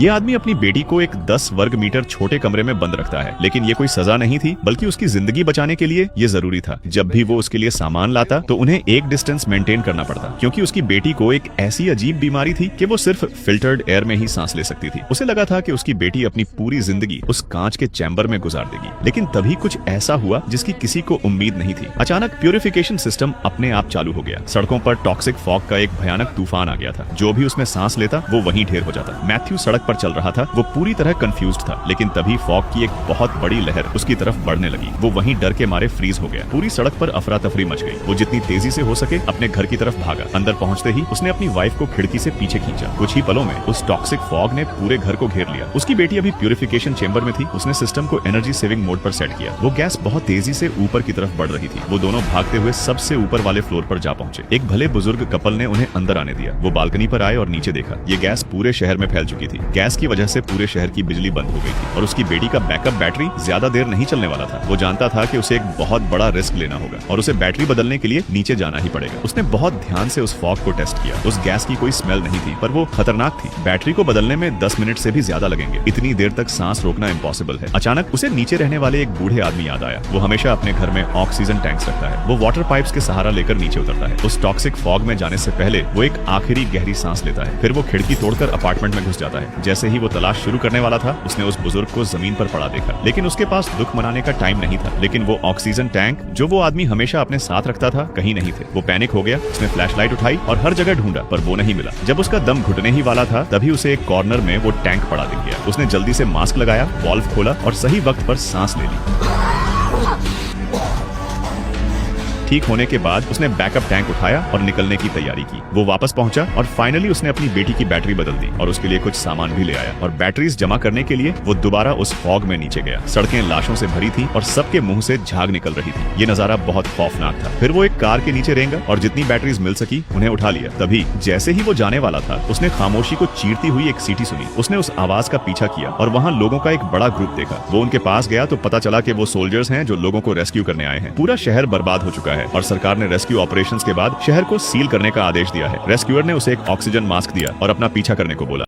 ये आदमी अपनी बेटी को एक 10 वर्ग मीटर छोटे कमरे में बंद रखता है, लेकिन ये कोई सजा नहीं थी, बल्कि उसकी जिंदगी बचाने के लिए ये जरूरी था। जब भी वो उसके लिए सामान लाता तो उन्हें एक डिस्टेंस मेंटेन करना पड़ता, क्योंकि उसकी बेटी को एक ऐसी अजीब बीमारी थी कि वो सिर्फ फिल्टर्ड एयर में ही सांस ले सकती थी। उसे लगा था कि उसकी बेटी अपनी पूरी जिंदगी उस कांच के चैम्बर में गुजार देगी, लेकिन तभी कुछ ऐसा हुआ जिसकी किसी को उम्मीद नहीं थी। अचानक प्यूरिफिकेशन सिस्टम अपने आप चालू हो गया। सड़कों पर टॉक्सिक फॉग का एक भयानक तूफान आ गया था। जो भी उसमें सांस लेता वो वहीं ढेर हो जाता। मैथ्यू सड़क पर चल रहा था। वो पूरी तरह कंफ्यूज्ड था, लेकिन तभी फॉग की एक बहुत बड़ी लहर उसकी तरफ बढ़ने लगी। वो वहीं डर के मारे फ्रीज हो गया। पूरी सड़क पर अफरा तफरी मच गई। वो जितनी तेजी से हो सके अपने घर की तरफ भागा। अंदर पहुंचते ही उसने अपनी वाइफ को खिड़की से पीछे खींचा। कुछ ही पलों में उस टॉक्सिक फॉग ने पूरे घर को घेर लिया। उसकी बेटी अभी प्यूरिफिकेशन चेंबर में थी। उसने सिस्टम को एनर्जी सेविंग मोड पर सेट किया। वो गैस बहुत तेजी से ऊपर की तरफ बढ़ रही थी। वो दोनों भागते हुए सबसे ऊपर वाले फ्लोर पर जा पहुंचे। एक भले बुजुर्ग कपल ने उन्हें अंदर आने दिया। वो बालकनी पर आए और नीचे देखा। ये गैस पूरे शहर में फैल चुकी थी। गैस की वजह से पूरे शहर की बिजली बंद हो गई थी और उसकी बेटी का बैकअप बैटरी ज्यादा देर नहीं चलने वाला था। वो जानता था कि उसे एक बहुत बड़ा रिस्क लेना होगा और उसे बैटरी बदलने के लिए नीचे जाना ही पड़ेगा। उसने बहुत ध्यान से उस फॉग को टेस्ट किया। उस गैस की कोई स्मेल नहीं थी, पर वो खतरनाक थी। बैटरी को बदलने में 10 मिनट से भी ज्यादा लगेंगे। इतनी देर तक सांस रोकना इम्पॉसिबल है। अचानक उसे नीचे रहने वाले एक बूढ़े आदमी याद आया। वो हमेशा अपने घर में ऑक्सीजन टैंक्स रखता है। वो वाटर पाइप्स के सहारा लेकर नीचे उतरता है। उस टॉक्सिक फॉग में जाने से पहले वो एक आखिरी गहरी सांस लेता है। फिर वो खिड़की तोड़कर अपार्टमेंट में घुस जाता है। जैसे ही वो तलाश शुरू करने वाला था, उसने उस बुजुर्ग को जमीन पर पड़ा देखा, लेकिन उसके पास दुख मनाने का टाइम नहीं था। लेकिन वो ऑक्सीजन टैंक जो वो आदमी हमेशा अपने साथ रखता था, कहीं नहीं थे। वो पैनिक हो गया। उसने फ्लैशलाइट उठाई और हर जगह ढूंढा, पर वो नहीं मिला। जब उसका दम घुटने ही वाला था, तभी उसे एक कॉर्नर में वो टैंक पड़ा दिख गया। उसने जल्दी से मास्क लगाया, वाल्व खोला और सही वक्त पर सांस ले ली। ठीक होने के बाद उसने बैकअप टैंक उठाया और निकलने की तैयारी की। वो वापस पहुंचा और फाइनली उसने अपनी बेटी की बैटरी बदल दी और उसके लिए कुछ सामान भी ले आया। और बैटरीज जमा करने के लिए वो दोबारा उस फॉग में नीचे गया। सड़कें लाशों से भरी थी और सबके मुंह से झाग निकल रही थी। ये नजारा बहुत खौफनाक था। फिर वो एक कार के नीचे रेंगा और जितनी बैटरीज मिल सकी उन्हें उठा लिया। तभी जैसे ही वो जाने वाला था, उसने खामोशी को चीरती हुई एक सीटी सुनी। उसने उस आवाज का पीछा किया और वहाँ लोगों का एक बड़ा ग्रुप देखा। वो उनके पास गया तो पता चला कि वो सोल्जर्स हैं जो लोगों को रेस्क्यू करने आए हैं। पूरा शहर बर्बाद हो चुका है और सरकार ने रेस्क्यू ऑपरेशंस के बाद शहर को सील करने का आदेश दिया है। रेस्क्यूअर ने उसे एक ऑक्सीजन मास्क दिया और अपना पीछा करने को बोला।